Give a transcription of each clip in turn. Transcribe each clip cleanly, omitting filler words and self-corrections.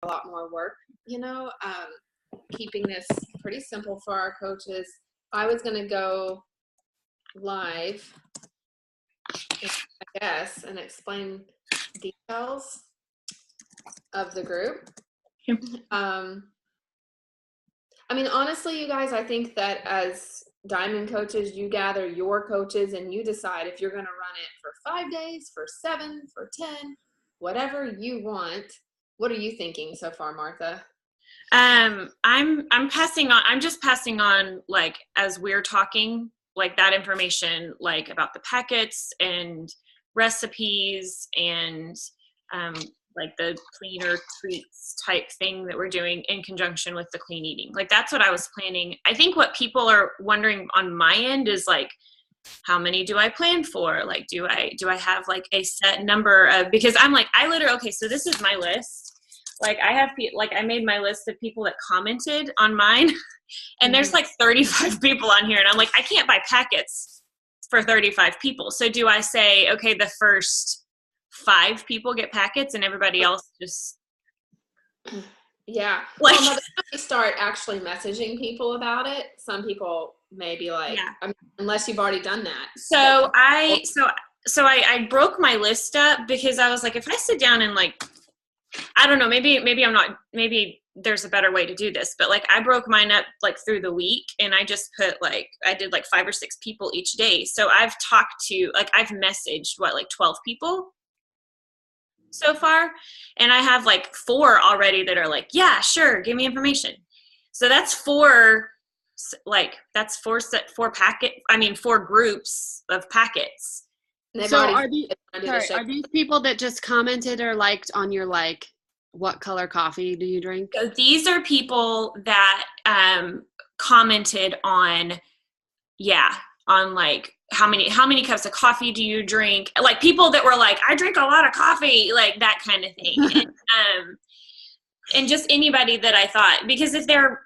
a lot more work, keeping this pretty simple for our coaches. I was going to go live, I guess, and explain details of the group. Honestly, you guys, I think that as Diamond coaches, you gather your coaches and you decide if you're going to run it for 5 days, for 7, for 10, whatever you want. What are you thinking so far, Martha? I'm passing on. I'm just passing on, like, as we're talking, like, that information, like, about the packets and recipes and like the cleaner treats type thing that we're doing in conjunction with the clean eating. Like, that's what I was planning. I think what people are wondering on my end is, like, how many do I plan for? Like, do I have like a set number of, because I'm like, I literally, okay, so this is my list. Like, I made my list of people that commented on mine, and there's like 35 people on here, and I'm like, I can't buy packets for 35 people. So do I say, okay, the first 5 people get packets and everybody else just, yeah. Like, well, by the time we start actually messaging people about it, some people may be like, yeah. Unless you've already done that. So I broke my list up because I was like, if I sit down and, like, I don't know, maybe there's a better way to do this, but, like, I broke mine up, like, through the week, and I just put, like, I did like 5 or 6 people each day. So I've talked to, like, I've messaged like 12 people so far, and I have like 4 already that are like, yeah, sure, give me information. So that's 4, like, that's 4 groups of packets. So are these people that just commented or liked on your, like, what color coffee do you drink? So these are people that commented on, like, how many cups of coffee do you drink? Like, people that were like, I drink a lot of coffee, like that kind of thing. And just anybody that I thought, because if they're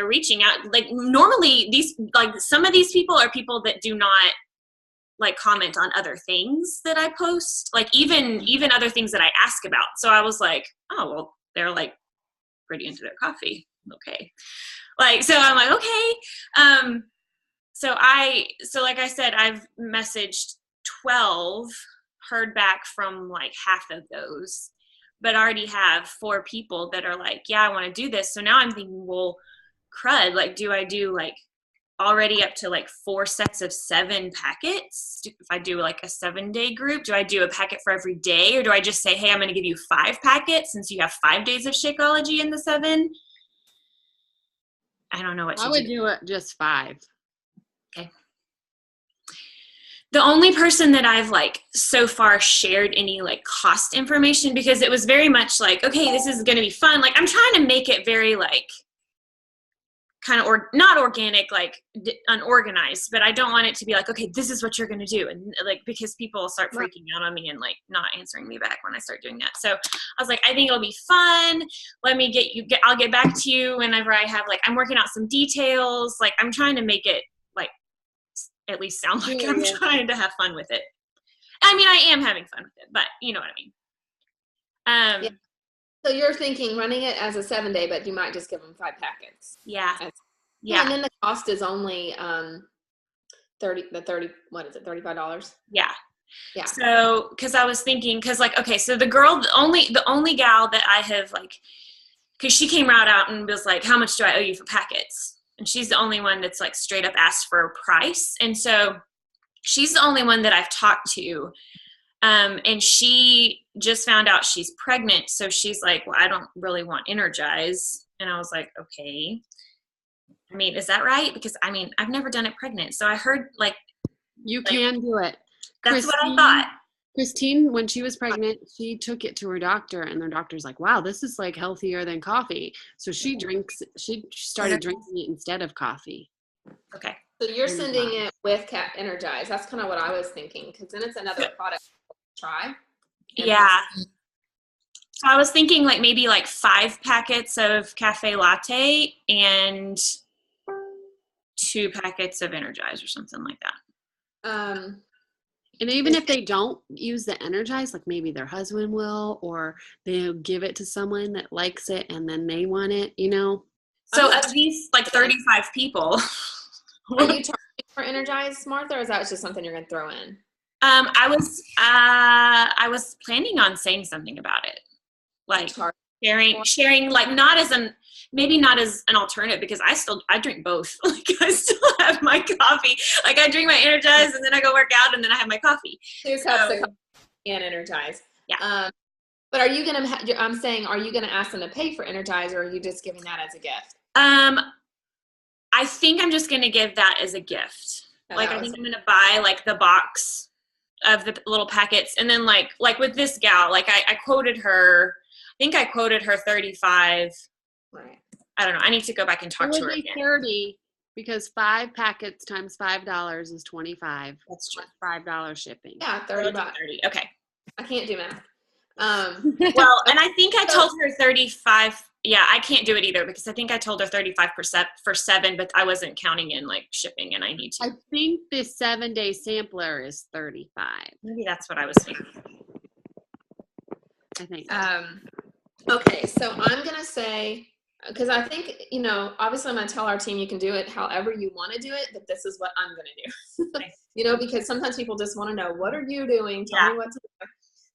reaching out, like, normally some of these people are people that do not, like, comment on other things that I post, like even other things that I ask about. So I was like, oh, well, they're, like, pretty into their coffee. Okay. Like, so I'm like, okay. So like I said, I've messaged 12, heard back from like half of those, but already have 4 people that are like, yeah, I want to do this. So now I'm thinking, well, crud, like, do I do, like, already up to like 4 sets of 7 packets? If I do like a 7-day group, do I do a packet for every day, or do I just say, hey, I'm going to give you 5 packets since you have 5 days of Shakeology in the 7? I don't know what to do. I would do it just 5. Okay. The only person that I've, like, so far shared any, like, cost information, because it was very much like, okay, this is going to be fun. Like, I'm trying to make it very, like, kind of, or not organic, like, unorganized, but I don't want it to be like, okay, this is what you're going to do. And, like, because people start freaking out on me and, like, not answering me back when I start doing that. So I was like, I think it'll be fun. I'll get back to you whenever I have, like, I'm working out some details. Like, I'm trying to make it, like, at least sound like I'm trying to have fun with it. I mean, I am having fun with it, but you know what I mean? Yeah. So you're thinking running it as a 7-day, but you might just give them 5 packets. Yeah. Yeah. And then the cost is only $35? Yeah. Yeah. So, cause I was thinking, cause, like, okay, so the only gal that I have, like, cause she came right out and was like, how much do I owe you for packets? And she's the only one that's, like, straight up asked for a price. And so she's the only one that I've talked to. And she just found out she's pregnant. So she's like, well, I don't really want Energize. And I was like, okay. I mean, is that right? Because, I mean, I've never done it pregnant. So I heard, like, you can do it. That's what I thought. Christine, when she was pregnant, she took it to her doctor, and their doctor's like, wow, this is, like, healthier than coffee. So she started drinking it instead of coffee. Okay. So you're sending it with Cat Energize. That's kind of what I was thinking, because then it's another product to try. Yeah. So I was thinking, like, maybe, like, 5 packets of cafe latte and 2 packets of Energize or something like that. And even if they don't use the Energize, like maybe their husband will, or they'll give it to someone that likes it and then they want it, you know? So of these like 35 people. Are you charging for Energize, Martha, or is that just something you're going to throw in? I was planning on saying something about it. Like sharing, like maybe not as an alternative, because I drink both. Like I still have my coffee. Like I drink my Energize and then I go work out and then I have my coffee. 2 cups of coffee and Energize. Yeah. But are you going to, I'm saying, are you going to ask them to pay for Energize, or are you just giving that as a gift? I think I'm just going to give that as a gift. Like I think I'm going to buy like the box of the little packets. And then like with this gal, like I quoted her, I think I quoted her 35. Right. I don't know. I need to go back and talk to her again. 30, because 5 packets times $5 is 25. That's true. $5 shipping. Yeah, $30. 30. Okay. I can't do math. Well, and I think I told her 35. Yeah, I can't do it either, because I think I told her 35% for 7, but I wasn't counting in like shipping, and I need to. I think the 7-day sampler is 35. Maybe that's what I was thinking. I think. Okay, so I'm going to say, because I think, obviously I'm going to tell our team you can do it however you want to do it, but this is what I'm going to do. Because sometimes people just want to know, what are you doing? Tell me what to do.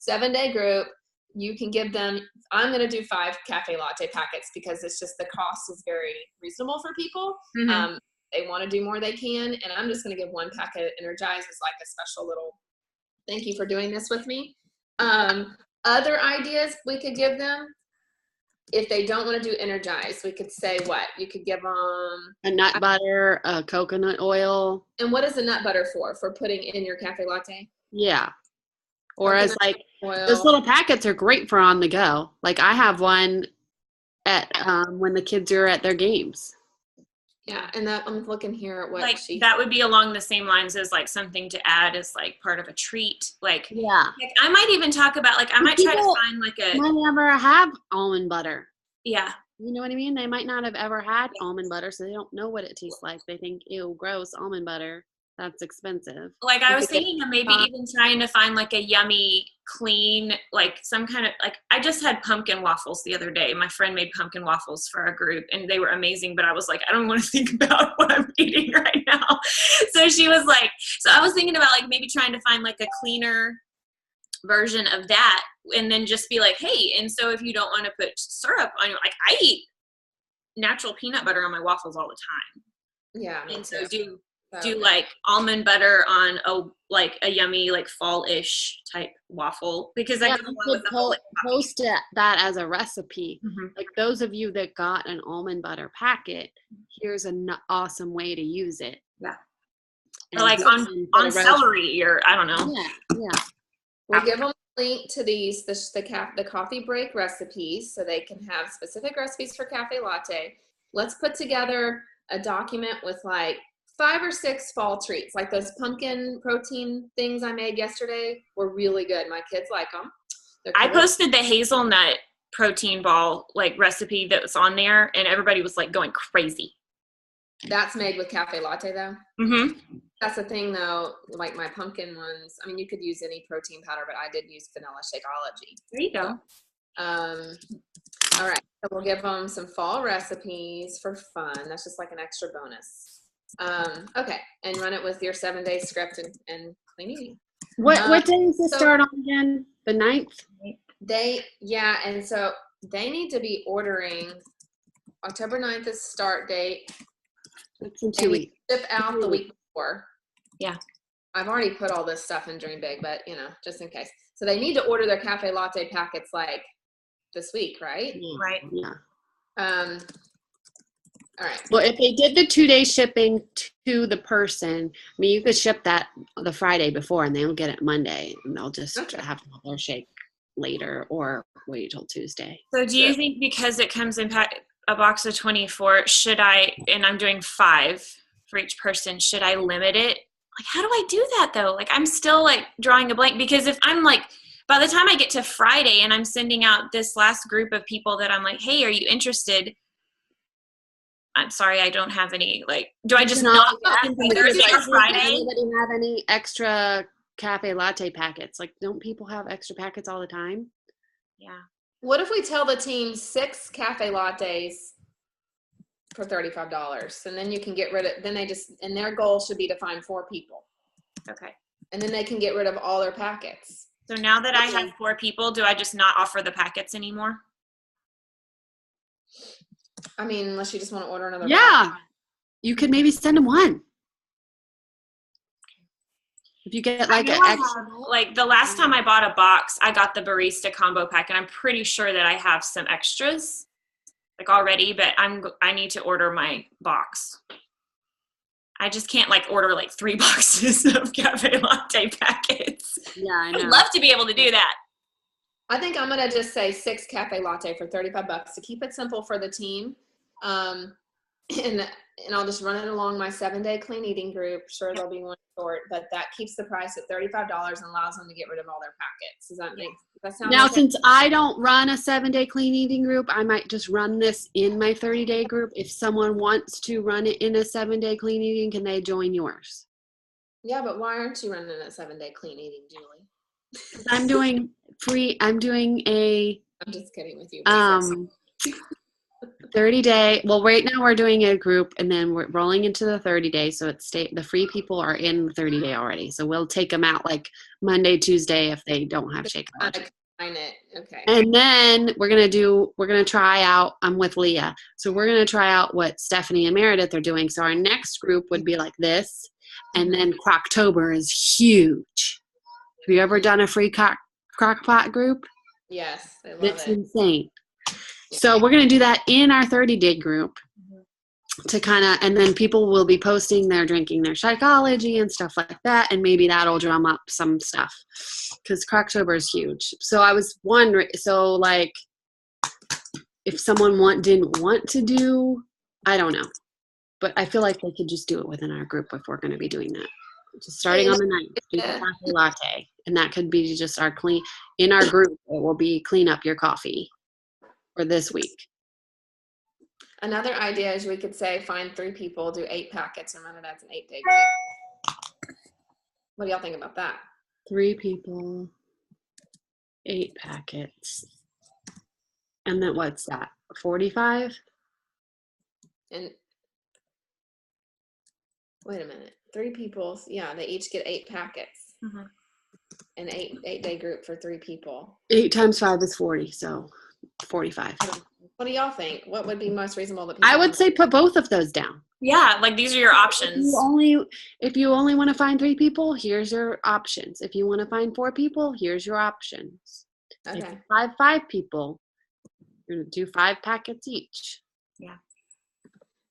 7-day group, you can give them, I'm going to do 5 cafe latte packets, because it's just the cost is very reasonable for people. Mm-hmm. They want to do more, they can. And I'm just going to give 1 packet of Energize as like a special little thank you for doing this with me. Other ideas we could give them, if they don't want to do Energize, we could say what? You could give them a nut butter, a coconut oil. And what is the nut butter for? For putting in your cafe latte? Yeah. Or coconut as like, oil. Those little packets are great for on the go. Like I have one at when the kids are at their games. Yeah, and that I'm looking here at what like that would be along the same lines as like something to add as like part of a treat. Like I might even talk about like I might try to find like a might never have almond butter. Yeah. You know what I mean? They might not have ever had almond butter, so they don't know what it tastes like. They think, ew, gross, almond butter. That's expensive. Like I was thinking of maybe even trying to find like a yummy, clean, like some kind of like I just had pumpkin waffles the other day. My friend made pumpkin waffles for our group and they were amazing, but I was like, I don't want to think about what I'm eating right now. So she was like, so I was thinking about like maybe trying to find like a cleaner version of that and then just be like, hey, and so if you don't want to put syrup on your, like I eat natural peanut butter on my waffles all the time. Yeah. And so do like almond butter on a yummy like fall-ish type waffle because I go along with the whole post that as a recipe. Mm-hmm. Like those of you that got an almond butter packet, here's an awesome way to use it. Yeah. Or like on celery or I don't know. Yeah. We'll give them a link to these the coffee break recipes so they can have specific recipes for cafe latte. Let's put together a document with like 5 or 6 fall treats, like those pumpkin protein things I made yesterday were really good. My kids like them. I posted the hazelnut protein ball like recipe that was on there, and everybody was like going crazy. That's made with cafe latte though. Mm-hmm. That's the thing though. Like my pumpkin ones. I mean, you could use any protein powder, but I did use vanilla Shakeology. There you go. All right. So we'll give them some fall recipes for fun. That's just like an extra bonus. Okay, and run it with your 7-day script and clean eating. What day does this start on again? The 9th? And so they need to be ordering. October 9th is start date. It's in 2 weeks. Ship out the week before. Yeah. I've already put all this stuff in Dream Big, but just in case. So they need to order their cafe latte packets like this week, right? Right. Yeah. All right. Well, if they did the 2-day shipping to the person, I mean, you could ship that the Friday before and they'll get it Monday and they'll just have to have their shake later or wait till Tuesday. So do you think because it comes in a box of 24, should I, and I'm doing 5 for each person, should I limit it? Like, how do I do that though? Like, I'm still like drawing a blank because if I'm like, by the time I get to Friday and I'm sending out this last group of people that I'm like, hey, are you interested? I'm sorry, I don't have any, like, do I just not Thursday or Friday? Does anybody have any extra cafe latte packets. Like, don't people have extra packets all the time? Yeah. What if we tell the team 6 cafe lattes for $35, and then you can get rid of, then they just, and their goal should be to find 4 people. Okay. And then they can get rid of all their packets. So now that I have 4 people, do I just not offer the packets anymore? I mean, unless you just want to order another Yeah. box. You could maybe send them one. If you get like an extra. Like the last time I bought a box, I got the barista combo pack, and I'm pretty sure that I have some extras like already, but I need to order my box. I just can't like order like 3 boxes of cafe latte packets. Yeah, I know. I'd love to be able to do that. I think I'm going to just say 6 cafe latte for $35 to keep it simple for the team. And I'll just run it along my 7-day clean eating group. Sure, there'll be one short, but that keeps the price at $35 and allows them to get rid of all their packets. Does that sound Now, okay? since I don't run a 7-day clean eating group, I might just run this in my 30-day group. If someone wants to run it in a 7-day clean eating, can they join yours? Yeah, but why aren't you running a 7-day clean eating, Julie? I'm doing a I'm just kidding with you. 30-day. Well, right now we're doing a group, and then we're rolling into the 30-day. So the free people are in the 30-day already. So we'll take them out like Monday, Tuesday if they don't have Shakeology. Okay. And then we're gonna try out. I'm with Leah, so we're gonna try out what Stephanie and Meredith are doing. So our next group would be like this, and then Croctober is huge. Have you ever done a free crockpot group? Yes, I love It's it. insane. So we're going to do that in our 30-day group to kind of, and then people will be posting their drinking their Shakeology and stuff like that, and maybe that'll drum up some stuff because Croctober is huge. So I was wondering, so like if someone didn't want to do, I don't know, but I feel like they could just do it within our group if we're going to be doing that. Just starting on the 9th, do the cafe latte, and that could be just our in our group. It will be clean up your coffee for this week. Another idea is we could say find 3 people, do 8 packets, and run it as an 8-day group. What do y'all think about that? 3 people, 8 packets. And then what's that? 45? And wait a minute. 3 people, yeah, they each get 8 packets. Mm-hmm. An 8-day group for 3 people. 8 times 5 is 40, so 45. What do y'all think? What would be most reasonable that I would say put both of those down. Yeah, like these are your options. If you only want to find 3 people, here's your options. If you want to find 4 people, here's your options. Okay. If you find 5 people, you're going to do 5 packets each. Yeah.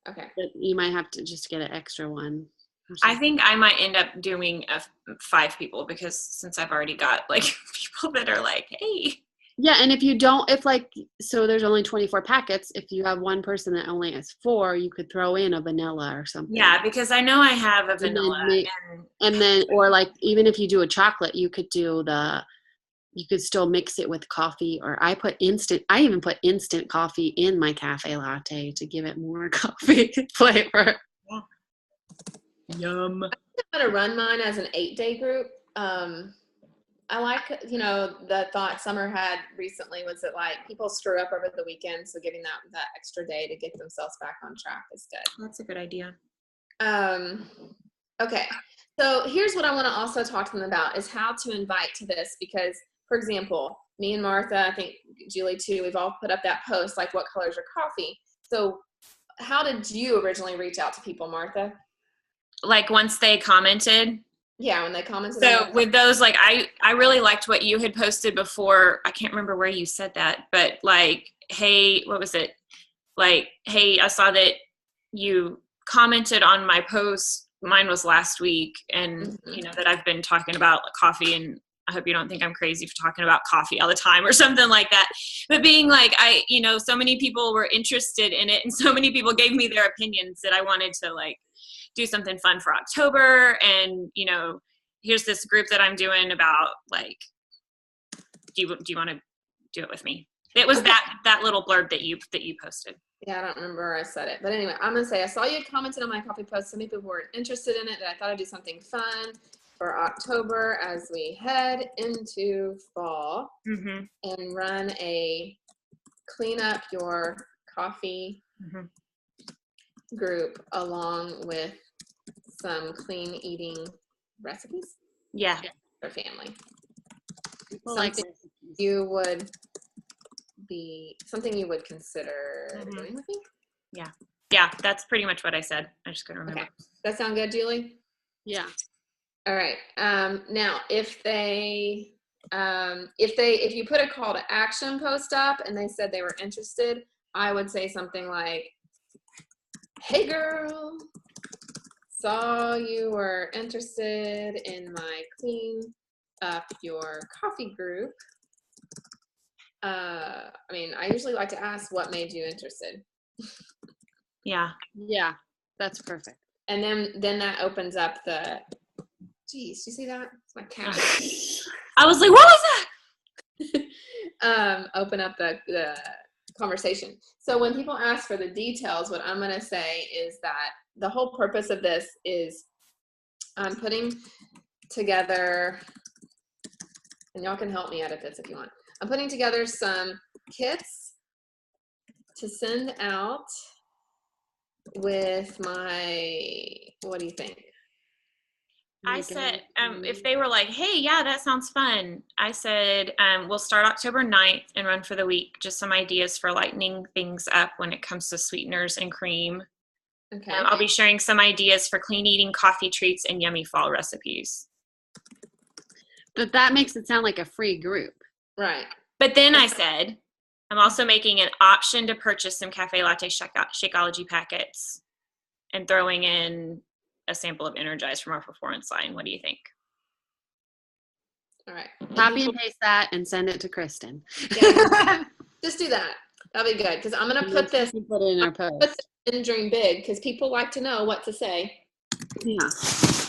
Okay. But you might have to just get an extra one. I think I might end up doing 5 people because since I've already got like people that are like, hey. Yeah, and so there's only 24 packets. If you have one person that only has 4, you could throw in a vanilla or something. Yeah, because I know I have a vanilla. And then, or like, even if you do a chocolate, you could still mix it with coffee, or I even put instant coffee in my cafe latte to give it more coffee flavor. Yeah. Yum. I'm going to run mine as an 8-day group. I like, the thought Summer had recently was that like people screw up over the weekend. So giving that extra day to get themselves back on track is good. That's a good idea. Okay. So here's what I want to also talk to them about is how to invite to this, because for example, me and Martha, I think Julie too, we've all put up that post, like what color is your coffee? So how did you originally reach out to people, Martha? Like once they commented? Yeah, when they commented. So with those, like I really liked what you had posted before. I can't remember where you said that, but like, hey, what was it? Like, hey, I saw that you commented on my post. Mine was last week, and that I've been talking about coffee, and I hope you don't think I'm crazy for talking about coffee all the time or something like that. But being like, so many people were interested in it, and so many people gave me their opinions that I wanted to like do something fun for October. And, here's this group that I'm doing about like, do you want to do it with me? It was that little blurb that you posted. Yeah, I don't remember where I said it. But anyway, I'm going to say, I saw you commented on my coffee post. So many people were interested in it, and I thought I'd do something fun. for October as we head into fall Mm-hmm. and run a clean up your coffee group along with some clean eating recipes Yeah. for family. People like Something you would consider doing with me? Yeah, that's pretty much what I said. I just couldn't remember. Okay. That sound good, Julie? Yeah. All right. Now, if you put a call to action post up and they said they were interested, I would say something like, "Hey girl, saw you were interested in my clean up your coffee group. I usually like to ask what made you interested." Yeah. Yeah. That's perfect. And then that opens up the, geez, do you see that? It's my cat. I was like, what was that? Open up the conversation. So when people ask for the details, what I'm going to say is that the whole purpose of this is I'm putting together, and y'all can help me edit this if you want. I'm putting together some kits to send out with my, what do you think? I said, if they were like, hey, yeah, that sounds fun. I said, we'll start October 9th and run for the week. Just some ideas for lightening things up when it comes to sweeteners and cream. Okay. I'll be sharing some ideas for clean eating coffee treats and yummy fall recipes. But that makes it sound like a free group. Right. But then I said, I'm also making an option to purchase some Cafe Latte Shakeology packets and throwing in a sample of Energize from our performance line. What do you think? All right. Copy and paste that and send it to Kristen. Yeah, just do that. That'll be good because I'm going to put this in our post. in Dream Big because people like to know what to say. Yeah.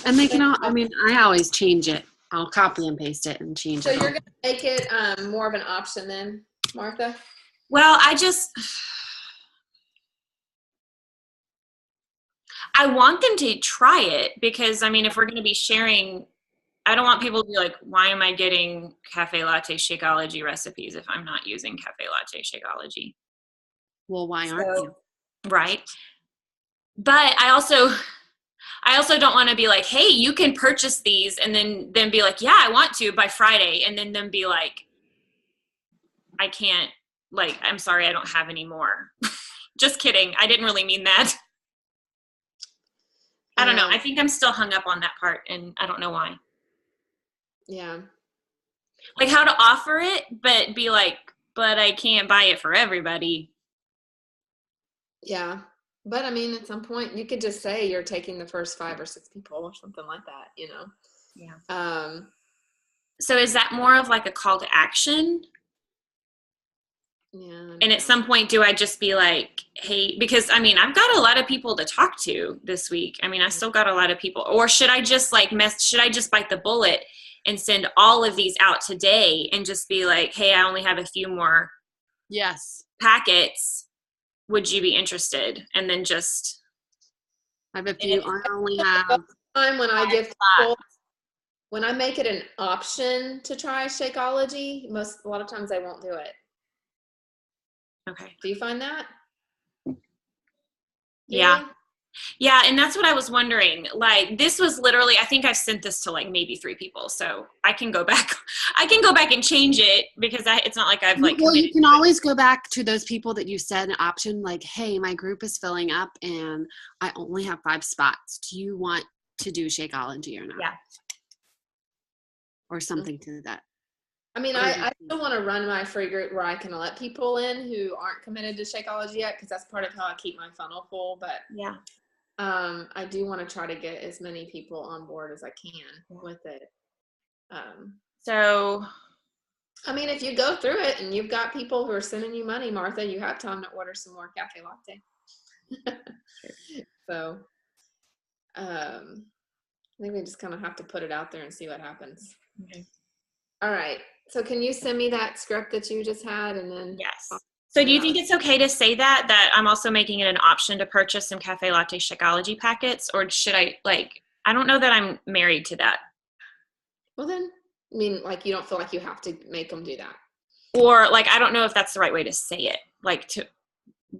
And they can all, I always change it. I'll copy and paste it and change So it. you're going to make it more of an option then, Martha? Well, I want them to try it because, if we're going to be sharing, I don't want people to be like, why am I getting Cafe Latte Shakeology recipes if I'm not using Cafe Latte Shakeology? Well, why aren't you? Right. But I also don't want to be like, hey, you can purchase these and then be like, yeah, I want to by Friday. And then them be like, I can't, I'm sorry, I don't have any more. Just kidding. I didn't really mean that. I don't know. I think I'm still hung up on that part and I don't know why. Yeah. Like how to offer it, but be like, but I can't buy it for everybody. Yeah. But at some point you could just say you're taking the first 5 or 6 people or something like that, Yeah. So is that more of like a call to action? Yeah. And at some point, do I just be like, hey, because I've got a lot of people to talk to this week. I still got a lot of people, or should I just should I just bite the bullet and send all of these out today and just be like, hey, I only have a few more packets. Would you be interested? And then just. I have a few. I only have. Time when I give people, when I make it an option to try Shakeology, a lot of times I won't do it. Okay. Do you find that? Yeah. Yeah, and that's what I was wondering. This was literally, I think I've sent this to maybe 3 people, so I can go back. I can go back and change it because it's not like I've Well, you can always go back to those people that you said an option like, hey, my group is filling up and I only have 5 spots. Do you want to do Shakeology or not? Yeah. Or something to that. I still want to run my free group where I can let people in who aren't committed to Shakeology yet because that's part of how I keep my funnel full. But yeah, I do want to try to get as many people on board as I can with it. So, if you go through it and you've got people who are sending you money, Martha, you have time to order some more Cafe Latte. So, maybe we just kind of have to put it out there and see what happens. Okay. All right. So can you send me that script that you just had and then? Yes. So do you think it's okay to say that I'm also making it an option to purchase some Cafe Latte Shakeology packets, or should I I don't know that I'm married to that. Well then, I mean, like, you don't feel like you have to make them do that. Or like, I don't know if that's the right way to say it. Like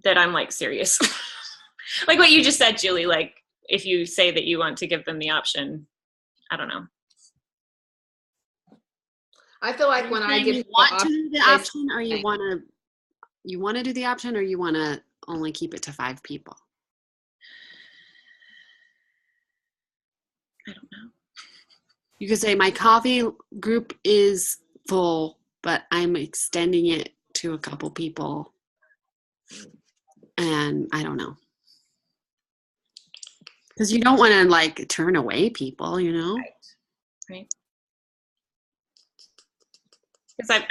that I'm like serious. Like what you just said, Julie, like if you say that you want to give them the option, I don't know. I feel like when I give you want to do the option, or you want to do the option, or you want to only keep it to 5 people? I don't know. You could say my coffee group is full, but I'm extending it to a couple people. And I don't know. Because you don't want to like turn away people, you know? Right. Because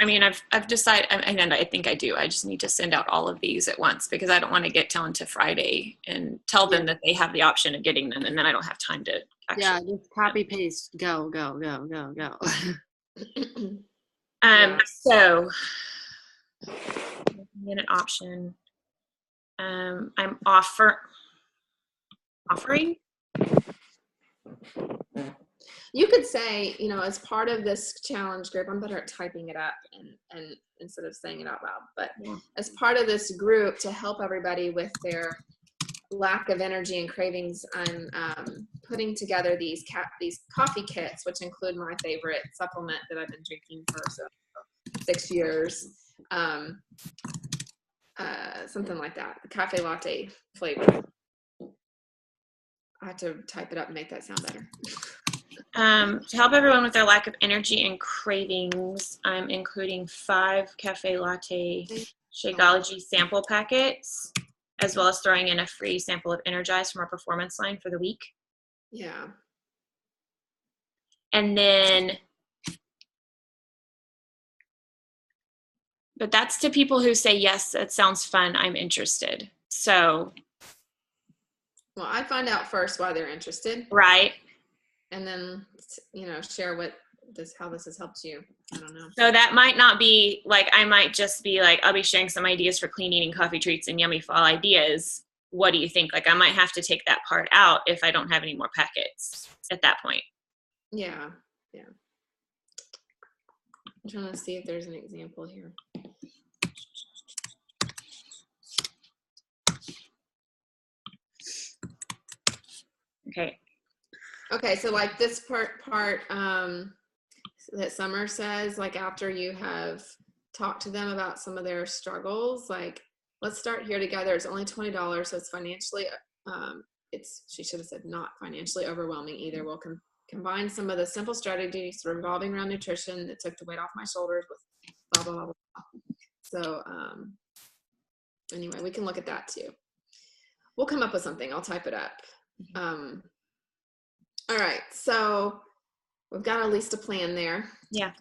I've decided, and I think I do. I just need to send out all of these at once because I don't want to get down to Friday and tell them that they have the option of getting them, and then I don't have time to actually. Yeah, just copy paste, go. So get an option. I'm offering. You could say, as part of this challenge group, I'm better at typing it up and instead of saying it out loud, but as part of this group to help everybody with their lack of energy and cravings, I'm putting together these coffee kits, which include my favorite supplement that I've been drinking for 6 years. Something like that, the cafe latte flavor. I have to type it up and make that sound better. To help everyone with their lack of energy and cravings, I'm including 5 cafe latte Shakeology sample packets, as well as throwing in a free sample of Energize from our performance line for the week. Yeah. And then, but that's to people who say, yes, it sounds fun, I'm interested. So. Well, I find out first why they're interested. Right. And then, share how this has helped you. I don't know. So that might not be like, I might just be like, I'll be sharing some ideas for clean eating coffee treats and yummy fall ideas. What do you think? Like, I might have to take that part out if I don't have any more packets at that point. Yeah. Yeah. I'm trying to see if there's an example here. Okay, so like this part that Summer says, like after you have talked to them about some of their struggles, like let's start here together. It's only $20, so it's financially, she should have said not financially overwhelming either. We'll combine some of the simple strategies revolving around nutrition that took the weight off my shoulders with blah, blah, blah, blah. So anyway, we can look at that too. We'll come up with something. I'll type it up. All right, so we've got at least a plan there. Yeah.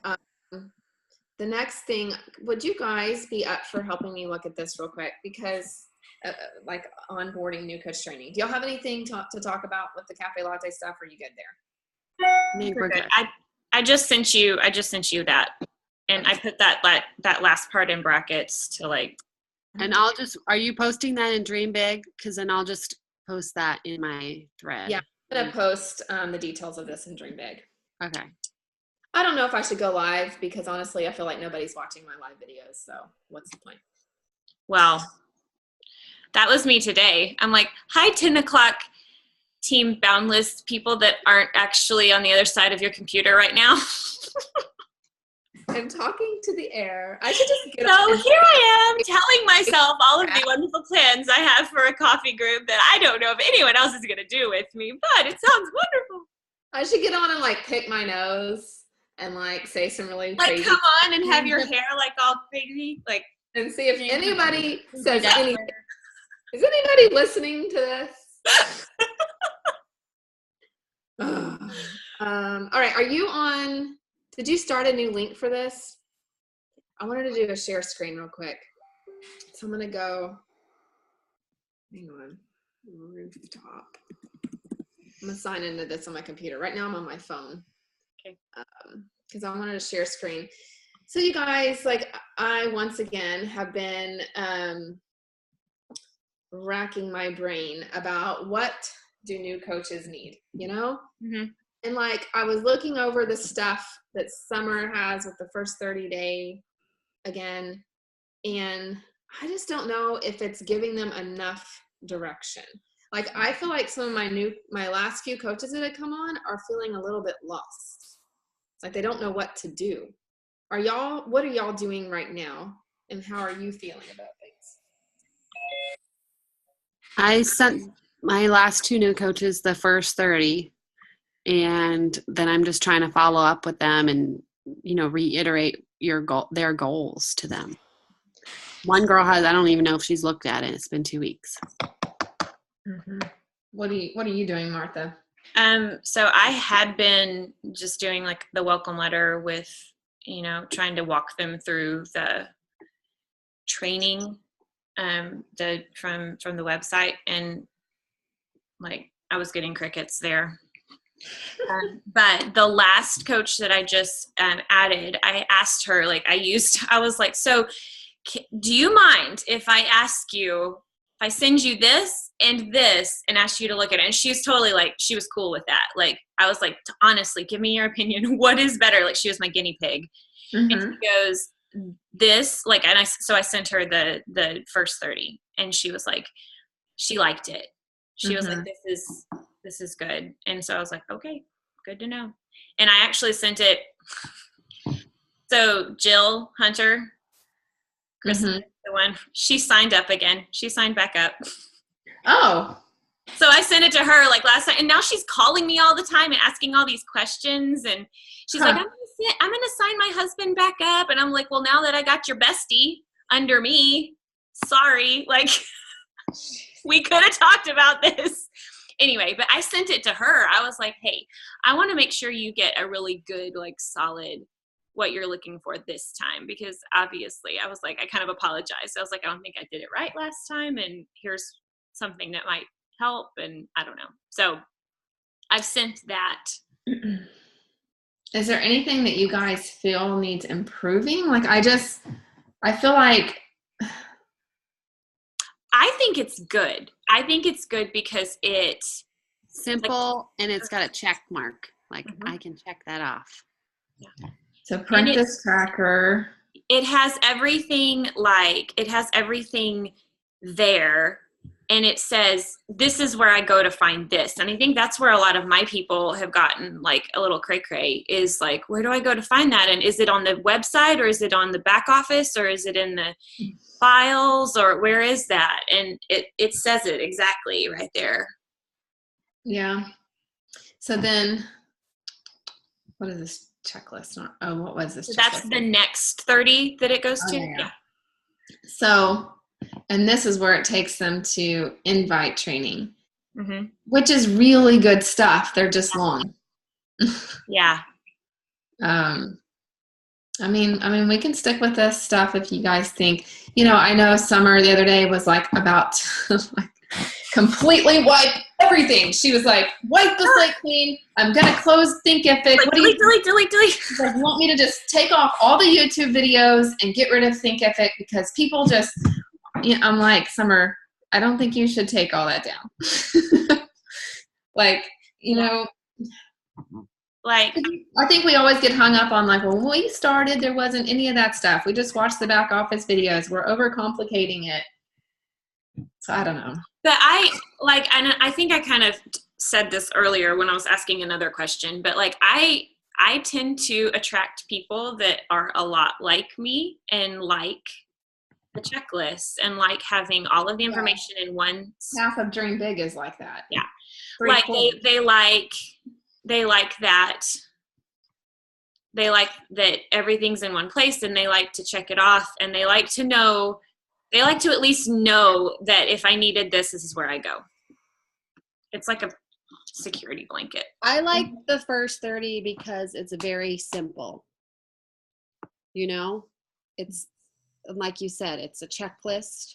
The next thing, would you guys be up for helping me look at this real quick? Because like onboarding new coach training. Do y'all have anything to talk about with the cafe latte stuff? Or are you good there? We're good. I just sent you that, and I put that last part in brackets to like. And are you posting that in Dream Big? Because then I'll just post that in my thread. Yeah. I'm going to post the details of this in Dream Big. Okay. I don't know if I should go live because honestly, I feel like nobody's watching my live videos. So what's the point? Well, that was me today. I'm like, hi, 10 o'clock Team Boundless people that aren't actually on the other side of your computer right now. I'm talking to the air. I should just get So here I am telling myself all of the wonderful plans I have for a coffee group that I don't know if anyone else is going to do with me, but it sounds wonderful. I should get on and like pick my nose and like say some really like crazy come on and have your hair like all crazy, like, and see if anybody says anything. Is anybody listening to this? All right, are you on? Did you start a new link for this? I wanted to do a share screen real quick. So I'm going to go, hang on, Rooftop. I'm going to sign into this on my computer. Right now I'm on my phone. Okay. Because I wanted to share screen. So you guys, like I once again have been racking my brain about what do new coaches need, you know? Mm-hmm. And like, I was looking over the stuff that Summer has with the first 30-day again, and I just don't know if it's giving them enough direction. Like, I feel like some of my last few coaches that have come on are feeling a little bit lost. Like, they don't know what to do. What are y'all doing right now? And how are you feeling about things? I sent my last 2 new coaches the first 30, and then I'm just trying to follow up with them and, reiterate their goals to them. One girl I don't even know if she's looked at it. It's been 2 weeks. Mm-hmm. What are you doing, Martha? So I had been just doing like the welcome letter with, trying to walk them through the training, from the website, and like I was getting crickets there. But the last coach that I just added, I asked her, like I was like, so do you mind if I ask you, if I send you this and ask you to look at it? And she's totally like, she was cool with that. Like, I was like, honestly, give me your opinion. What is better? Like, she was my guinea pig. Mm-hmm. And she goes, this, like, and so I sent her the first 30, and she was like, she liked it. She was like, this is good. And so I was like, okay, good to know. And I actually sent it. So Jill Hunter, Kristen, the one, she signed up again. She signed back up. Oh. So I sent it to her like last night, and now she's calling me all the time and asking all these questions. And she's like, I'm going to sign my husband back up. And I'm like, well, now that I got your bestie under me, sorry. Like, we could have talked about this. Anyway, but I sent it to her. I was like, hey, I want to make sure you get a really good, like, solid what you're looking for this time, because obviously I was like, I kind of apologized. I was like, I don't think I did it right last time, and here's something that might help, and I don't know. So I've sent that. Is there anything that you guys feel needs improving? Like, I feel like I think it's good. I think it's good because it's simple, like, and it's got a check mark. Like, I can check that off. Yeah. So print this tracker. It has everything, there, and it says, this is where I go to find this. And I think that's where a lot of my people have gotten like a little cray-cray, is like, where do I go to find that? And is it on the website, or is it on the back office, or is it in the files, or where is that? And it says it exactly right there. Yeah. So then, what is this checklist? Oh, what was this checklist? That's the next 30 that it goes to. Yeah. So, and this is where it takes them to invite training, which is really good stuff. They're just long. Yeah. I mean, we can stick with this stuff if you guys think, I know Summer the other day was like about to like completely wipe everything. She was like, wipe the slate clean. I'm going to close Thinkific. Like, delete. She's like, you want me to just take off all the YouTube videos and get rid of Thinkific because people just, I'm like, Summer, I don't think you should take all that down. Like, like, I think we always get hung up on like, well, when we started, there wasn't any of that stuff. We just watched the back office videos. We're overcomplicating it. So I don't know. But and I think I kind of said this earlier when I was asking another question, but like, I tend to attract people that are a lot like me and like the checklist and like having all of the information in one. Half of Dream Big is like that. Yeah. Like they like that. They like that everything's in one place, and they like to check it off, and they like to at least know that if I needed this is where I go. It's like a security blanket. I like the first 30 because it's very simple. It's like you said, it's a checklist.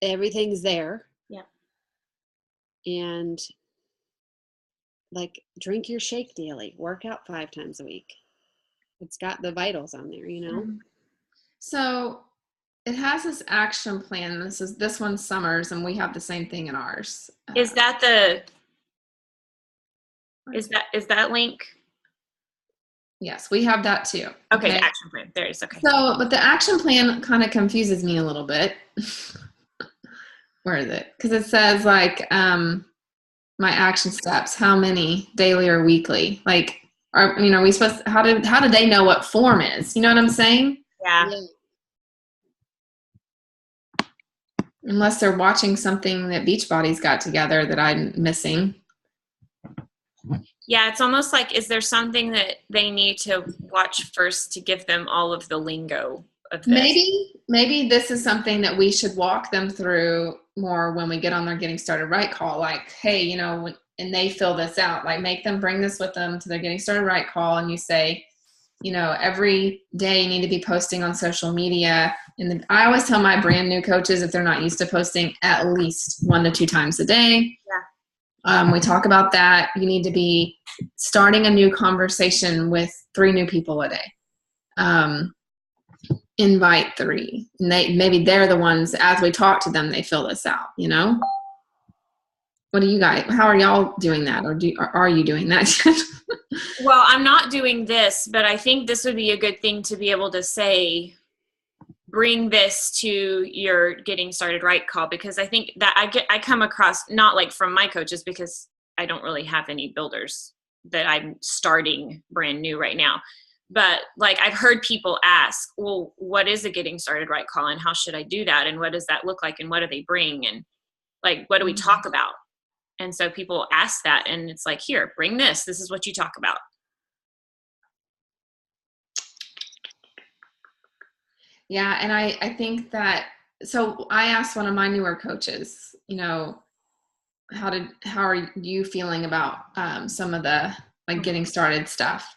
Everything's there. Yeah. And like, drink your shake daily, work out 5 times a week. It's got the vitals on there, So it has this action plan. This one's Summer's, and we have the same thing in ours. Is that the Is that link? Yes, we have that too. Okay, the action plan. There it is. Okay. So, but the action plan kind of confuses me a little bit. Where is it? Because it says like my action steps. How many, daily or weekly? Like, are we supposed? How do they know what form is? You know what I'm saying? Yeah. Unless they're watching something that Beachbody's got together that I'm missing. Yeah, it's almost like, is there something that they need to watch first to give them all of the lingo of this? Maybe this is something that we should walk them through more when we get on their Getting Started Right call. Like, hey, and they fill this out. Like, make them bring this with them to their Getting Started Right call, and you say, every day you need to be posting on social media. And I always tell my brand new coaches, if they're not used to posting, at least 1 to 2 times a day. Yeah. We talk about that. You need to be starting a new conversation with 3 new people a day. Invite 3. And maybe they're the ones, as we talk to them, they fill this out, What do you guys, how are y'all doing that? Or are you doing that? Well, I'm not doing this, but I think this would be a good thing to be able to say, bring this to your Getting Started Right call, because I think that I come across, not like from my coaches, because I don't really have any builders that I'm starting brand new right now. But like, I've heard people ask, well, what is a Getting Started Right call, and how should I do that? And what does that look like? And what do they bring? And like, what do we talk about? And so people ask that, and it's like, here, bring this. This is what you talk about. Yeah. And I think that, so I asked one of my newer coaches, how are you feeling about some of the like getting started stuff?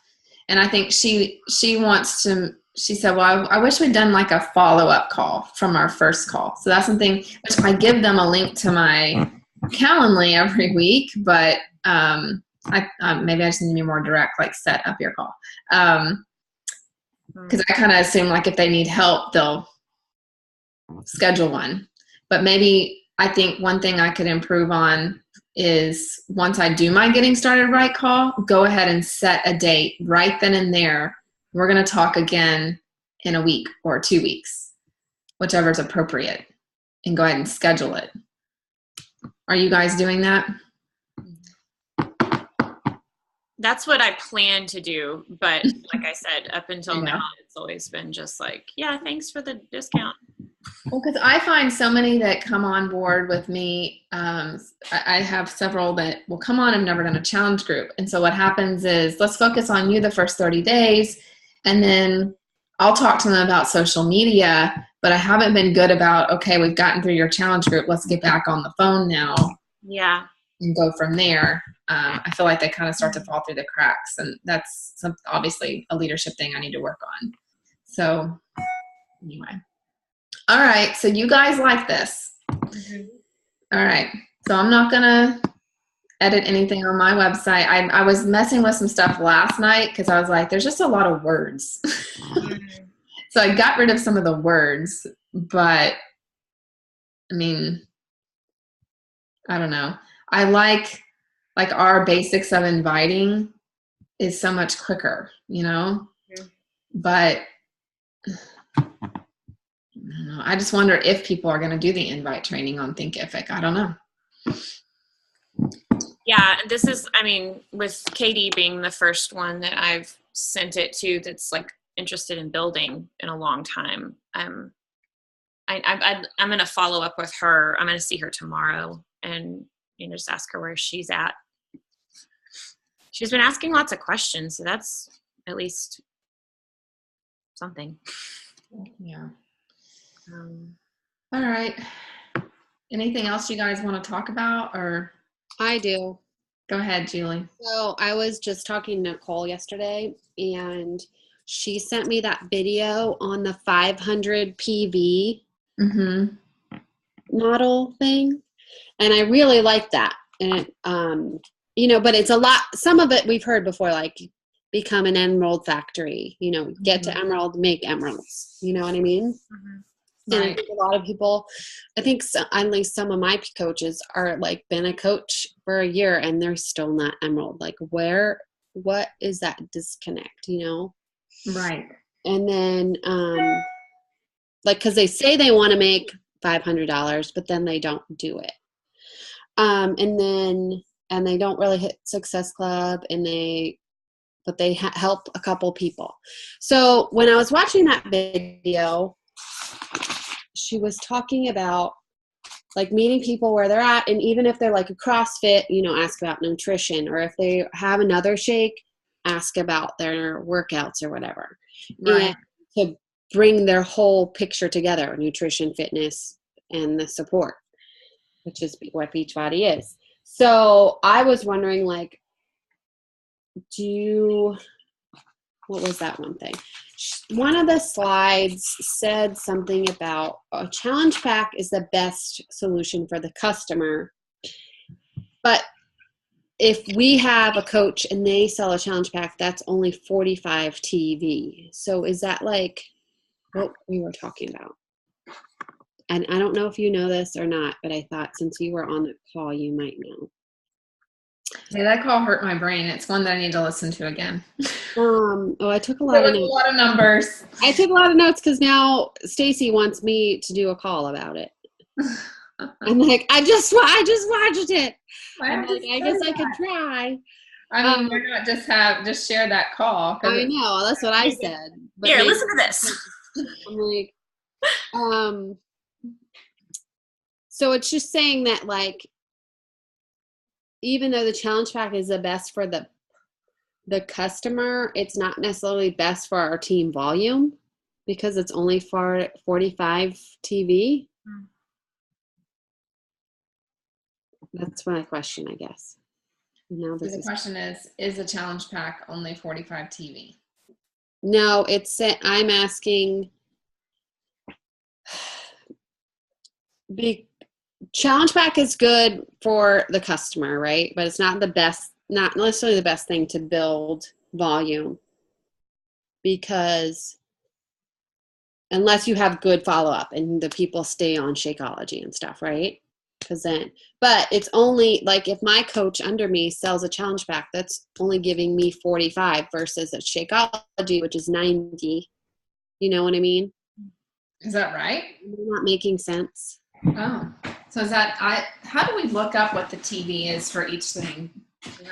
And I think she said, well, I wish we'd done like a follow-up call from our first call. So that's something which I give them a link to my Calendly every week, but maybe I just need to be more direct, like set up your call. Because I kind of assume like if they need help, they'll schedule one. But maybe I think one thing I could improve on is once I do my Getting Started Right call, go ahead and set a date right then and there. We're going to talk again in a week or 2 weeks, whichever is appropriate, and go ahead and schedule it. Are you guys doing that? That's what I plan to do. But like I said, up until now, it's always been just like, yeah, thanks for the discount. Well, because I find so many that come on board with me. I have several that will come on and never done a challenge group. And so what happens is, let's focus on you the first 30 days. And then I'll talk to them about social media, but I haven't been good about, okay, we've gotten through your challenge group. Let's get back on the phone now. Yeah. And go from there. I feel like they kind of start to fall through the cracks. And that's obviously a leadership thing I need to work on. So anyway. All right. So you guys like this. Mm-hmm. All right. So I'm not going to edit anything on my website. I was messing with some stuff last night because I was like, there's just a lot of words. Mm-hmm. So I got rid of some of the words, but I mean, I don't know. I like our basics of inviting is so much quicker, mm-hmm. But I don't know. I just wonder if people are going to do the invite training on Thinkific. I don't know. Yeah, this is, with Katie being the first one that I've sent it to that's like interested in building in a long time. I'm going to follow up with her. I'm going to see her tomorrow and just ask her where she's at. She's been asking lots of questions, so that's at least something. Yeah. All right. Anything else you guys want to talk about, or? I do. Go ahead, Julie. So I was just talking to Nicole yesterday, and she sent me that video on the 500 PV model thing, and I really like that. And but it's a lot. Some of it we've heard before, like become an emerald factory. Get to emerald, make emeralds. You know what I mean? Mm-hmm. And I Right. think a lot of people, I think at least some of my coaches are like been a coach for a year and they're still not emerald. Like what is that disconnect, you know? Right. And then, like, cause they say they want to make $500, but then they don't do it. And they don't really hit Success Club but they help a couple people. So when I was watching that video, she was talking about like meeting people where they're at. And even if they're like a CrossFit, you know, ask about nutrition, or if they have another shake, ask about their workouts or whatever. Right. And to bring their whole picture together, nutrition, fitness, and the support, which is what Beachbody is. So I was wondering, like, what was that one thing? One of the slides said something about a challenge pack is the best solution for the customer. But if we have a coach and they sell a challenge pack, that's only 45 TV. So is that like what we were talking about? And I don't know if you know this or not, but I thought since you were on the call, you might know. Yeah, that call hurt my brain. It's one that I need to listen to again. I took a There lot of was a notes. lot of numbers. I took a lot of notes because now Stacy wants me to do a call about it. I'm like, I just watched it. I'm like, I guess I could try. I mean, why not just share that call? I know, that's what I said. But Here, maybe, listen to this. I'm like, so it's just saying that, like, even though the challenge pack is the best for the customer, it's not necessarily best for our team volume because it's only for 45 TV. That's my question, I guess. Now So the question is a challenge pack only 45 TV? No, I'm asking, challenge pack is good for the customer, right? But it's not necessarily the best thing to build volume, because unless you have good follow-up and the people stay on Shakeology and stuff, right? But it's only like if my coach under me sells a challenge pack, that's only giving me 45 versus a Shakeology, which is 90. You know what I mean? Is that right? Not making sense. Oh, so is that how do we look up what the TV is for each thing?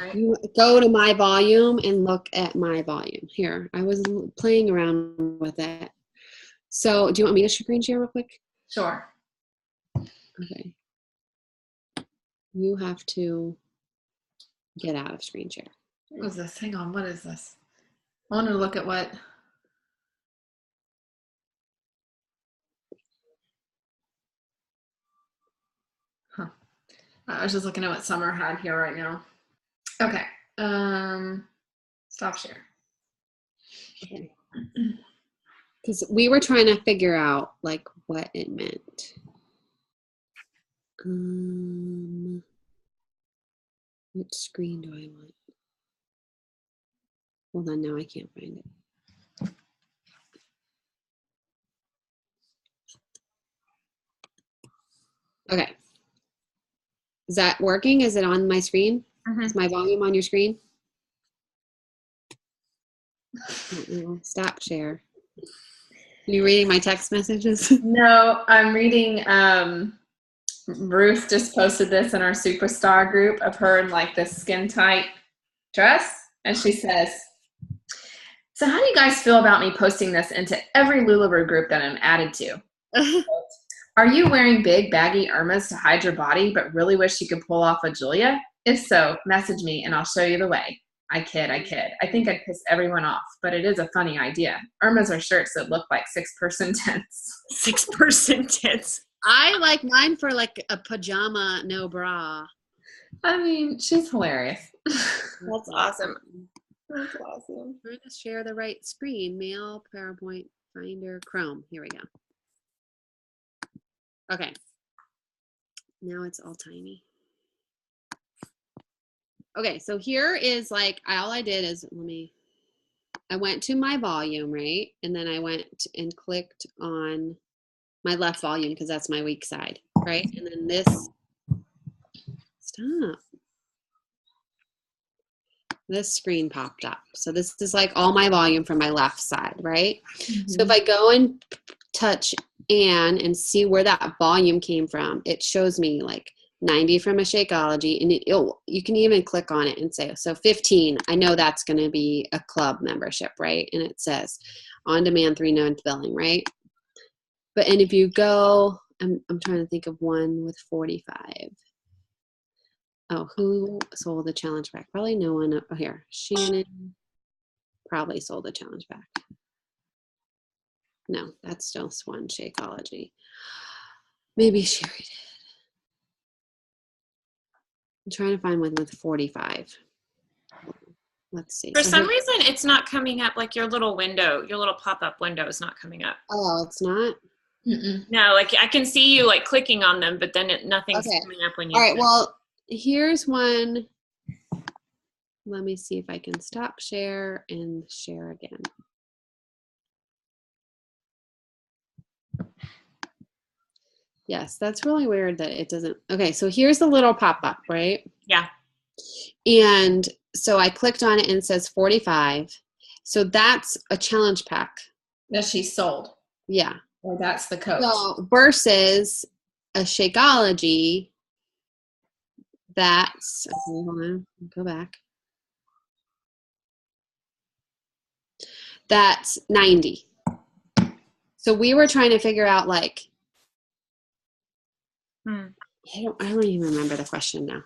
Right. You go to my volume and look at my volume. Here, I was playing around with it. So do you want me to screen share real quick? Sure. Okay. You have to get out of screen share. What was this? Hang on. What is this? I want to look at what. Huh. I was just looking at what Summer had here right now. Okay. Stop share. Okay. Because we were trying to figure out like what it meant. Which screen do I want? Hold on, now I can't find it. Okay. Is that working? Is it on my screen? Mm-hmm. Is my volume on your screen? Stop share. Are you reading my text messages? No, I'm reading. Ruth just posted this in our superstar group of her in like this skin tight dress, and she says, "So how do you guys feel about me posting this into every LuLaRoo group that I'm added to? Are you wearing big baggy Irmas to hide your body, but really wish you could pull off a Julia? If so, message me and I'll show you the way. I kid. I think I'd piss everyone off, but it is a funny idea. Irmas are shirts that look like 6-person tents." 6-person tits. I like mine for like a pajama, no bra. I mean, she's hilarious. That's awesome. That's awesome. Trying to share the right screen. Mail, PowerPoint, Finder, Chrome. Here we go. Okay. Now it's all tiny. Okay, so here is like, all I did is, I went to my volume, right? And then I went and clicked on my left volume because that's my weak side, right? And then this, stop. This screen popped up. So this is like all my volume from my left side, right? Mm-hmm. So if I go and touch Anne and see where that volume came from, it shows me like 90 from a Shakeology, and you can even click on it and say, so 15, I know that's going to be a club membership, right? And it says on demand 3-month billing, right? But, and if you go, I'm trying to think of one with 45. Oh, who sold the challenge pack? Probably no one. Oh, here. Shannon probably sold the challenge pack. No, that's still one Shakeology. Maybe Sherry did. I'm trying to find one with 45. Let's see. For some reason, it's not coming up, like your little window, your little pop-up window is not coming up. Oh, it's not? Mm-mm. No, like I can see you like clicking on them, but then nothing's coming up when you All right, well, here's one. Let me see if I can stop share and share again. Yes, that's really weird that it doesn't. Okay, so here's the little pop-up, right? Yeah. And so I clicked on it and it says 45. So that's a challenge pack. That she sold. Yeah. Or that's the coach. So versus a Shakeology, that's, okay, hold on, go back. That's 90. So we were trying to figure out like, I don't even remember the question now.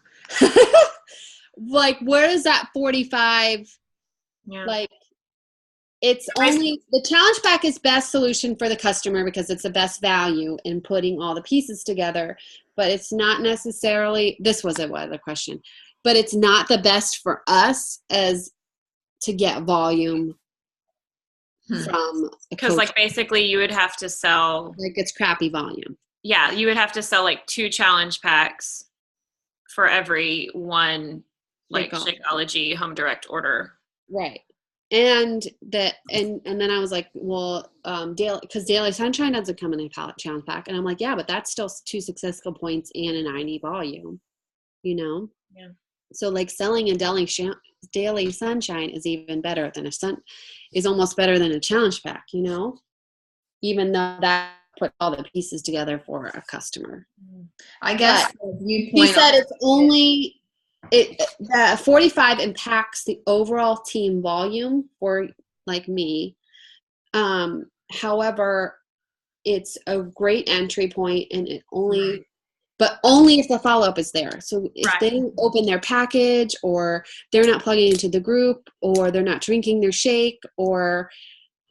Like, where is that 45? Yeah. Like, it's only, the challenge pack is best solution for the customer because it's the best value in putting all the pieces together, but it's not necessarily, this was the question, but it's not the best for us as to get volume from, because like basically you would have to sell, like it's crappy volume. Yeah, you would have to sell like 2 challenge packs for every one like Shakeology home direct order. Right. And that, and then I was like, well, Daily Sunshine doesn't come in a pallet challenge pack. And I'm like, yeah, but that's still 2 successful points and a 90 volume, you know? Yeah. So like selling a Daily Sunshine is even better than is almost better than a challenge pack, you know? Even though that put all the pieces together for a customer. I guess he said it's only, the 45 impacts the overall team volume for like me. However, it's a great entry point, and it only, but only if the follow-up is there. So if they open their package, or they're not plugging into the group, or they're not drinking their shake, or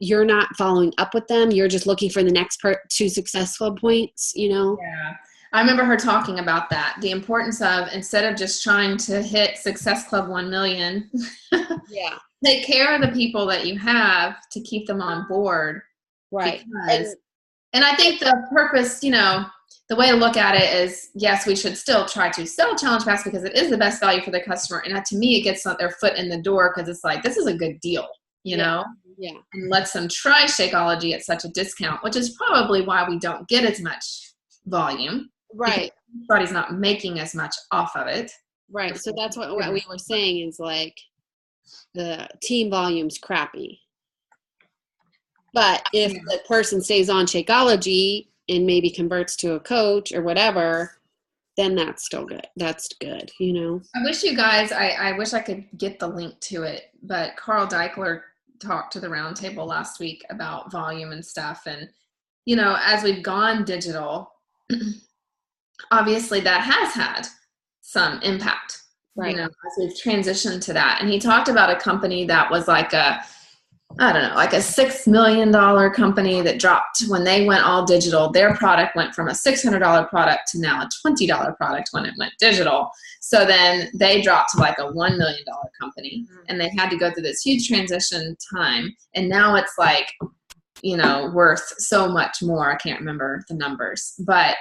you're not following up with them, you're just looking for the next 2 successful points, you know? Yeah. I remember her talking about that, the importance of, instead of just trying to hit Success Club 1 million, yeah, take care of the people that you have to keep them on board. Right. And I think the purpose, you know, the way to look at it is, yes, we should still try to sell challenge packs because it is the best value for the customer. And to me, it gets their foot in the door because it's like, this is a good deal, you know? Yeah. And lets them try Shakeology at such a discount, which is probably why we don't get as much volume. Right. Everybody's not making as much off of it. Right. So that's what we were saying is like the team volume's crappy. But if the person stays on Shakeology and maybe converts to a coach or whatever, then that's still good. That's good, you know? I wish you guys, I wish I could get the link to it, but Carl Deichler talked to the roundtable last week about volume and stuff. And, you know, as we've gone digital, obviously that has had some impact, you know, as we've transitioned to that. And he talked about a company that was like a $6 million company that dropped when they went all digital. Their product went from a $600 product to now a $20 product when it went digital. So then they dropped to like a $1 million company, and they had to go through this huge transition time. And now it's like, you know, worth so much more. I can't remember the numbers, but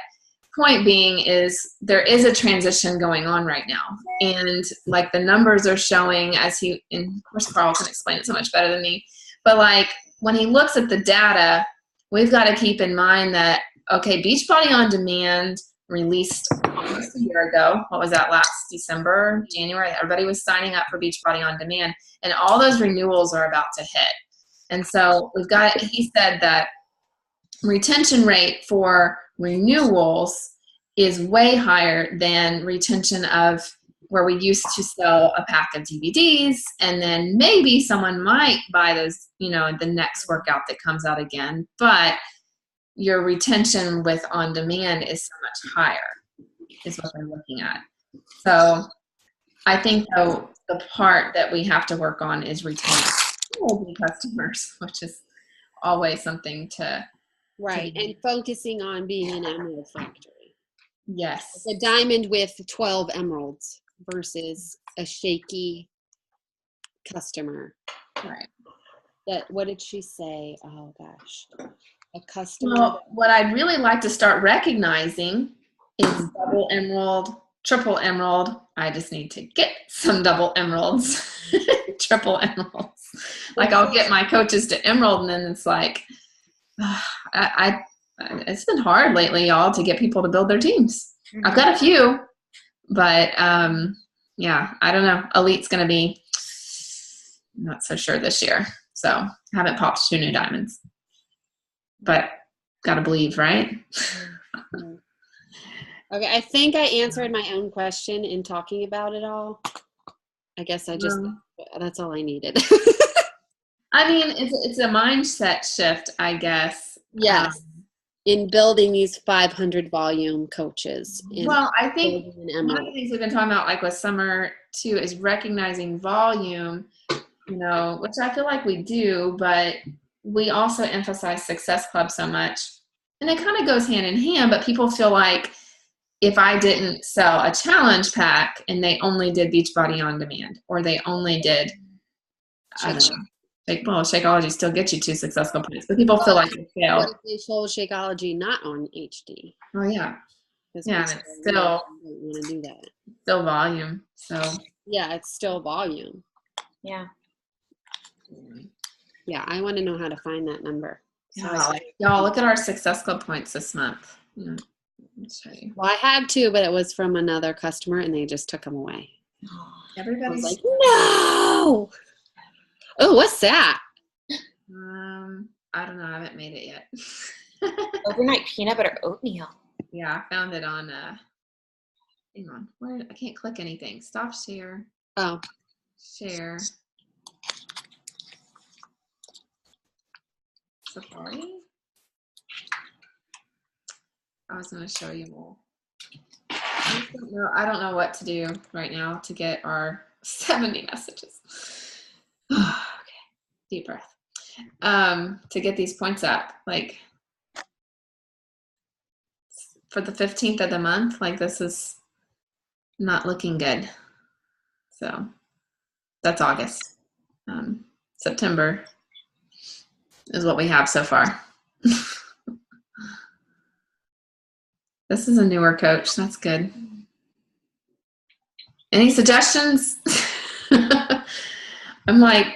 point being is there is a transition going on right now. And like the numbers are showing, and of course Carl can explain it so much better than me, but like when he looks at the data, we've got to keep in mind that Okay, Beachbody On Demand released almost a year ago. What was that, last December, January? Everybody was signing up for Beachbody On Demand, and all those renewals are about to hit. And so he said that retention rate for renewals is way higher than retention of where we used to sell a pack of DVDs, and then maybe someone might buy those, the next workout that comes out again. But your retention with on demand is so much higher, is what they're looking at. So I think though the part that we have to work on is retaining old customers, which is always something to and focusing on being an emerald factory. Yes. A diamond with 12 emeralds versus a shaky customer. Right. What did she say? Oh gosh. A customer. Well, what I'd really like to start recognizing is double emerald, triple emerald. I just need to get some double emeralds, triple emeralds. Like I'll get my coaches to emerald, and then it's like, it's been hard lately, y'all, to get people to build their teams. Mm-hmm. I've got a few, but yeah, I don't know. Elite's going to be not so sure this year. So I haven't popped 2 new diamonds, but got to believe, right? Okay, I think I answered my own question in talking about it all. I guess that's all I needed. I mean, it's a mindset shift, I guess. Yes. In building these 500 volume coaches. Well, I think one of the things we've been talking about, like with Summer too, is recognizing volume, which I feel like we do, but we also emphasize Success Club so much. And it kind of goes hand in hand, but people feel like if I didn't sell a challenge pack and they only did Beachbody On Demand, or they only did, I don't know. Shakeology still gets you 2 successful points, but people feel like they failed. What if they sold Shakeology not on HD? Oh yeah, yeah, and it's still want to do that. Still volume. So yeah, it's still volume. Yeah. Yeah, I want to know how to find that number. Y'all look at our Success Club points this month. Let's show you. Well, I had 2, but it was from another customer, and they just took them away. Everybody's like, no. Oh, what's that? I don't know. I haven't made it yet. Overnight peanut butter oatmeal. Yeah, I found it on. Hang on. I can't click anything. Stop share. Oh. Share. Safari. I was going to show you more. I don't know what to do right now to get our 70 messages. Okay. Deep breath. To get these points up, like for the 15th of the month, like this is not looking good. So that's August. September is what we have so far. This is a newer coach. That's good. Any suggestions? I'm like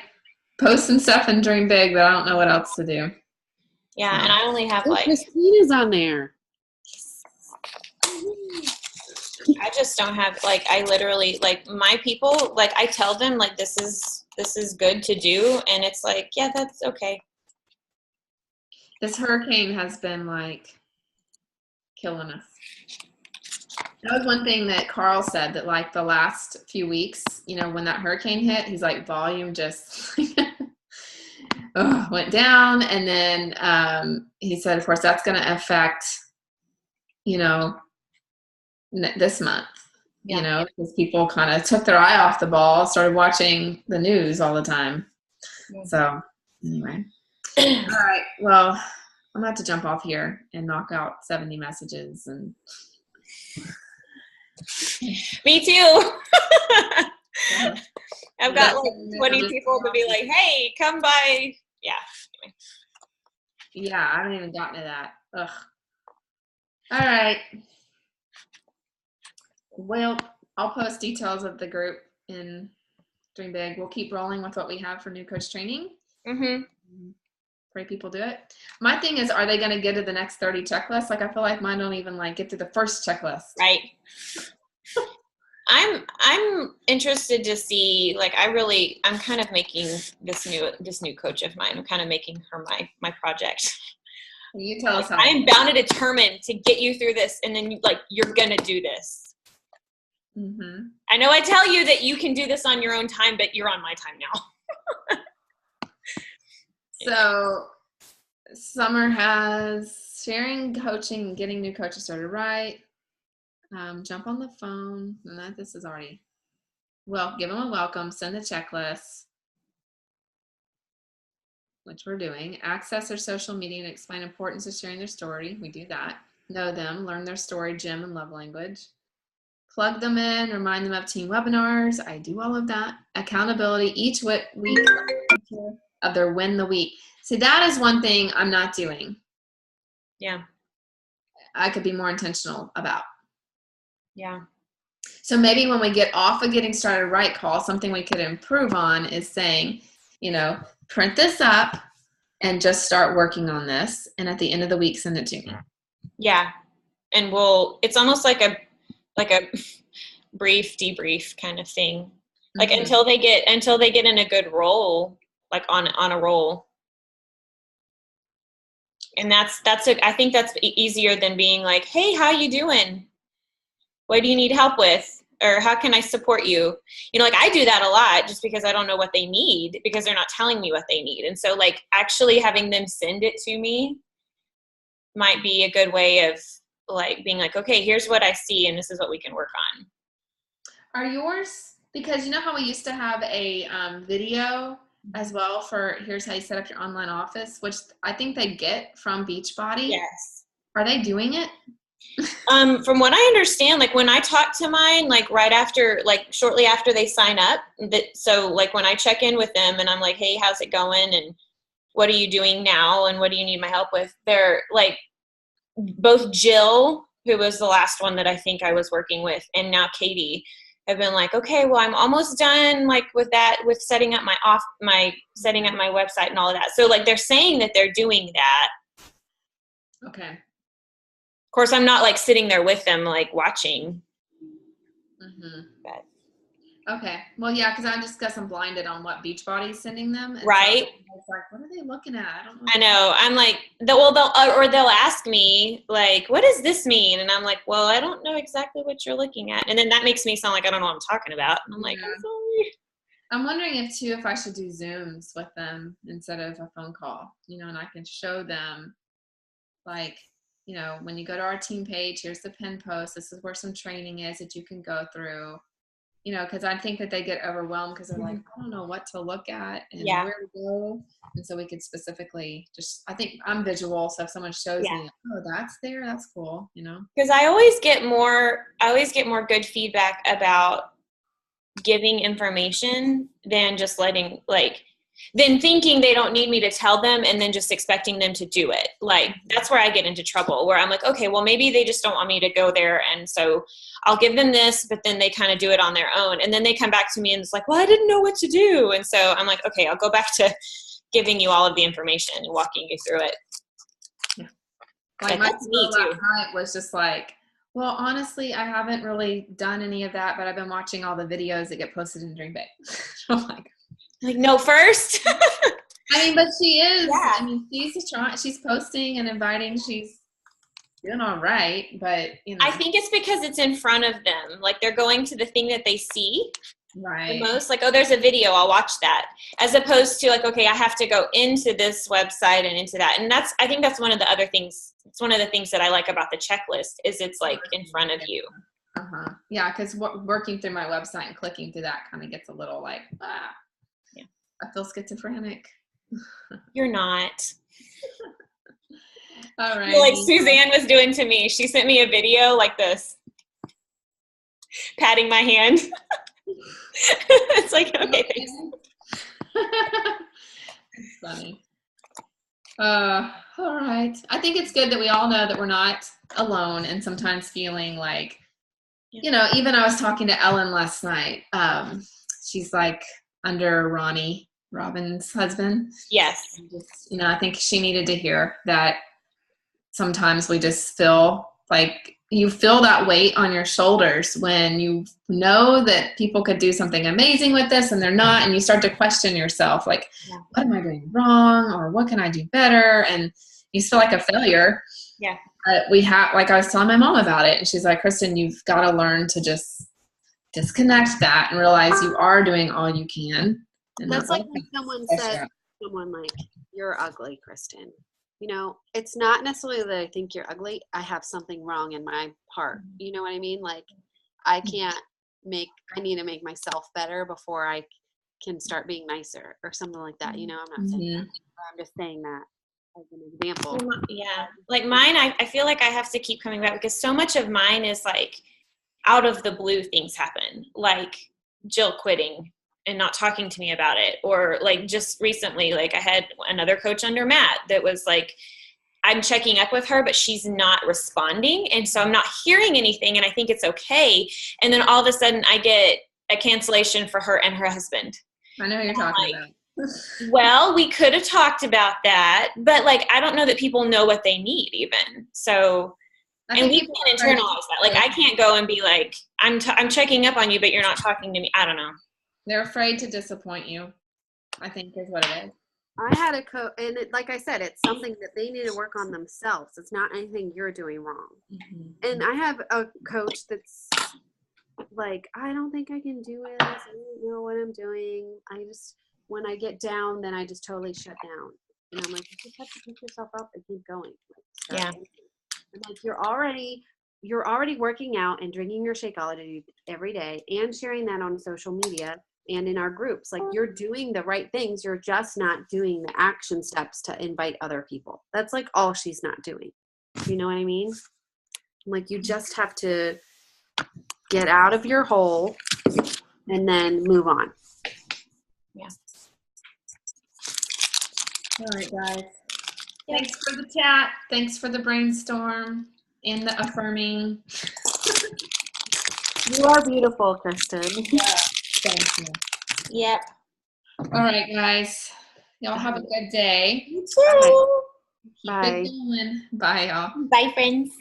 posting stuff and dream big, but I don't know what else to do. Yeah, and I only have Christina's on there. I just don't have I literally my people, I tell them this is good to do, and it's yeah, that's okay. This hurricane has been killing us. That was one thing that Carl said, that the last few weeks, when that hurricane hit, he's volume just went down. And then he said, of course, that's going to affect, this month, because people kind of took their eye off the ball, started watching the news all the time. Yeah. So anyway. All right. Well, I'm going to have to jump off here and knock out 70 messages. And me too. I've got 20 people to be hey, come by. Yeah. Yeah, I haven't even gotten to that. Ugh. All right. Well, I'll post details of the group in Dream Big. We'll keep rolling with what we have for new coach training. Mm-hmm. Pray people do it. My thing is, are they going to get to the next 30 checklists? Like, I feel like mine don't even like get to the first checklist. Right. I'm interested to see, like, I'm kind of making this new coach of mine. I'm kind of making her my project. You tell us how. I am bound and determined to get you through this, and then you're gonna do this. Mm-hmm. I know I tell you that you can do this on your own time, but you're on my time now. So Summer has sharing, coaching, and getting new coaches started right. Jump on the phone. And this is already, well, give them a welcome, send the checklist, which we're doing. Access their social media and explain importance of sharing their story. We do that. Know them, learn their story, gym, and love language. Plug them in, remind them of team webinars. I do all of that. Accountability each week of their win the week. See, that is one thing I'm not doing. Yeah. I could be more intentional about. Yeah. So maybe when we get off of getting started right call, something we could improve on is saying, print this up and just start working on this. And at the end of the week, send it to me. Yeah. And it's almost like a brief debrief kind of thing. Like Mm-hmm. until they get in a good roll, like on a roll. And I think that's easier than being like, hey, how you doing? What do you need help with? Or how can I support you? Like I do that a lot just because I don't know what they need because they're not telling me what they need. And so like actually having them send it to me might be a good way of like being like, okay, here's what I see and this is what we can work on. Are yours, because you know how we used to have a video as well for here's how you set up your online office, which I think they get from Beachbody. Yes. Are they doing it? From what I understand, like when I talk to mine, like right after, like shortly after they sign up, so like when I check in with them and I'm like, hey, how's it going? And what are you doing now? And what do you need my help with? They're like, both Jill, who was the last one that I think I was working with, and now Katie have been like, okay, well, I'm almost done like with setting up setting up my website and all of that. So like they're saying that they're doing that. Okay. Of course, I'm not like sitting there with them, like watching. Mm-hmm. But. Okay. Well, yeah, because I guess I'm blinded on what Beachbody's sending them. Right. So it's like, what are they looking at? I don't know. I know. I'm like, they'll ask me like, what does this mean? And I'm like, well, I don't know exactly what you're looking at. And then that makes me sound like I don't know what I'm talking about. And I'm like, I'm sorry. I'm wondering if I should do Zooms with them instead of a phone call, and I can show them like, when you go to our team page, here's the pin post. This is where some training is that you can go through, because I think that they get overwhelmed because they're like, I don't know what to look at and where to go. And so we could specifically I think I'm visual. So if someone shows me, oh, that's there, that's cool, Because I always get more good feedback about giving information than just letting than thinking they don't need me to tell them and then just expecting them to do it. Like that's where I get into trouble, where I'm like, okay, well maybe they just don't want me to go there. And so I'll give them this, but then they kind of do it on their own. And then they come back to me and it's like, well, I didn't know what to do. And so I'm like, okay, I'll go back to giving you all of the information and walking you through it. Yeah. Like my school last night was just like, well, honestly, I haven't really done any of that, but I've been watching all the videos that get posted in Dream Big. I'm like, no, first. I mean, but she is. Yeah. I mean, she's posting and inviting. She's doing all right, but I think it's because it's in front of them. Like they're going to the thing that they see. Right. The most, like, oh, there's a video, I'll watch that. As opposed to like, okay, I have to go into this website and into that. And I think that's one of the other things. It's one of the things that I like about the checklist is it's like in front of you. Uh-huh. Yeah, because working through my website and clicking through that kind of gets a little like, yeah, I feel schizophrenic. You're not. All right. Like Suzanne was doing to me. She sent me a video like this, patting my hand. It's like, okay, thanks. It's funny. All right. I think it's good that we all know that we're not alone and sometimes feeling like, even I was talking to Ellen last night. She's like under Ronnie Robin's husband. Yes. Just, I think she needed to hear that sometimes we just feel like you feel that weight on your shoulders when you know that people could do something amazing with this and they're not, and you start to question yourself, like, what am I doing wrong, or what can I do better? And you feel like a failure. Yeah. We have, like I was telling my mom about it, and she's like, Kristen, you've got to learn to just disconnect that and realize you are doing all you can. And that's like when someone said, like, you're ugly, Kristen. It's not necessarily that I think you're ugly. I have something wrong in my heart. You know what I mean? Like, I need to make myself better before I can start being nicer or something like that. I'm not saying that. I'm just saying that as an example. Yeah. Like mine, I feel like I have to keep coming back because so much of mine is like out of the blue things happen. Like Jill quitting and not talking to me about it. Or like just recently, like I had another coach under Matt that was like, I'm checking up with her, but she's not responding. And so I'm not hearing anything. And I think it's okay. And then all of a sudden I get a cancellation for her and her husband. I know who you're talking about. Well, we could have talked about that, but like, I don't know that people know what they need even. So, and we can't internalize that. Like, I can't go and be like, I'm checking up on you, but you're not talking to me. I don't know. They're afraid to disappoint you, I think is what it is. I had a coach, and like I said, it's something that they need to work on themselves. It's not anything you're doing wrong. Mm-hmm. And I have a coach that's like, I don't think I can do it. I don't know what I'm doing. When I get down, then I just totally shut down. And I'm like, you just have to pick yourself up and keep going. Yeah. I'm like, you're already working out and drinking your Shakeology every day and sharing that on social media and in our groups. Like, you're doing the right things. You're just not doing the action steps to invite other people. That's like all she's not doing. You know what I mean? Like, you just have to get out of your hole and then move on. Yeah. All right, guys. Yep. Thanks for the chat. Thanks for the brainstorm and the affirming. You are beautiful, Kristen. Yeah. Thank you. Yep. All right, guys. Y'all have a good day. You too. Bye. Keep it going. Bye, y'all. Bye, friends.